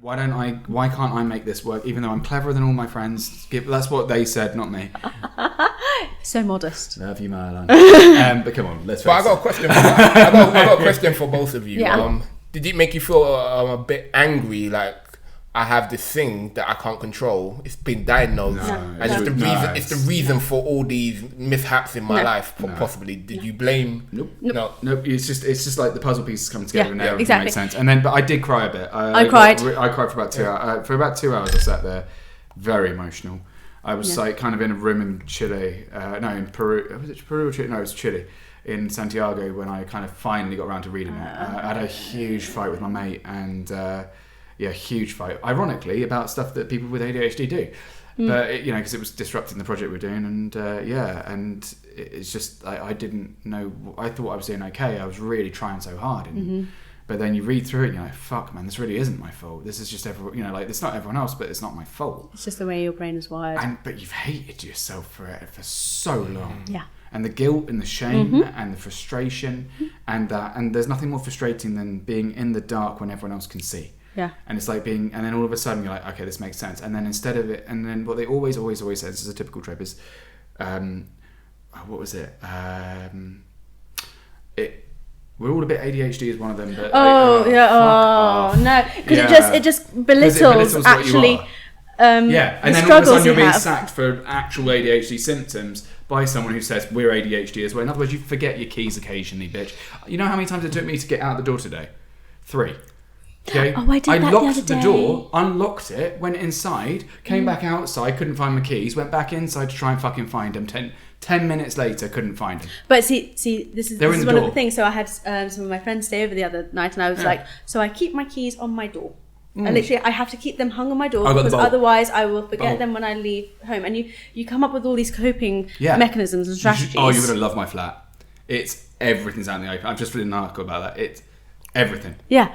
why can't I make this work even though I'm cleverer than all my friends? That's what they said, not me. So modest. Love you, Marlon. But come on, let's face I got a question. I got a question for both of you. Yeah. Did it make you feel a bit angry? Like, I have this thing that I can't control. It's been diagnosed, and it's the reason for all these mishaps in my life. Possibly, did you blame? Nope. No. It's just like the puzzle pieces come together and everything exactly. makes sense. And then, but I did cry a bit. I cried. I cried for about 2 hours. For about 2 hours, I sat there, very emotional. I was like kind of in a room in Chile. In Peru. Was it Peru or Chile? No, it was Chile. In Santiago, when I kind of finally got around to reading it. I had a huge fight with my mate, and huge fight. Ironically, about stuff that people with ADHD do, but because it was disrupting the project we're doing, and and it's just I didn't know. I thought I was doing okay. I was really trying so hard, but then you read through it, and you're like, "Fuck, man, this really isn't my fault. This is just it's not everyone else, but it's not my fault. It's just the way your brain is wired." But you've hated yourself for it for so long. Yeah. And the guilt and the shame and the frustration and there's nothing more frustrating than being in the dark when everyone else can see. Yeah. And it's like and then all of a sudden you're like, okay, this makes sense. And then instead of it, and then what they always say, this is a typical trope, is, what was it? We're all a bit ADHD is one of them. But no, because it just belittles actually. And then all of a sudden you're being sacked for actual ADHD symptoms by someone who says we're ADHD as well. In other words, you forget your keys occasionally, bitch. You know how many times it took me to get out the door today? 3. Okay. Oh, I did that locked the other door, unlocked it, went inside, came back outside, couldn't find my keys, went back inside to try and fucking find them. 10 minutes later, couldn't find them. But see, this is one of the things. So I had some of my friends stay over the other night, and I was like, so I keep my keys on my door. And literally, I have to keep them hung on my door because otherwise I will forget them when I leave home. And you come up with all these coping mechanisms and strategies. You're going to love my flat. Everything's out in the open. I've just written an article about that. It's everything. Yeah.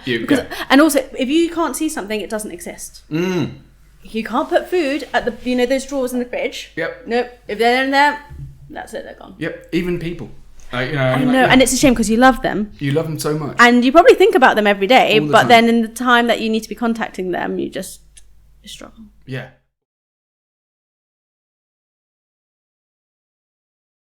And also, if you can't see something, it doesn't exist. You can't put food at the those drawers in the fridge. Yep. Nope. If they're in there, that's it. They're gone. Yep. Even people. I know, and it's a shame because you love them. You love them so much. And you probably think about them every day, but then in the time that you need to be contacting them, you struggle. Yeah.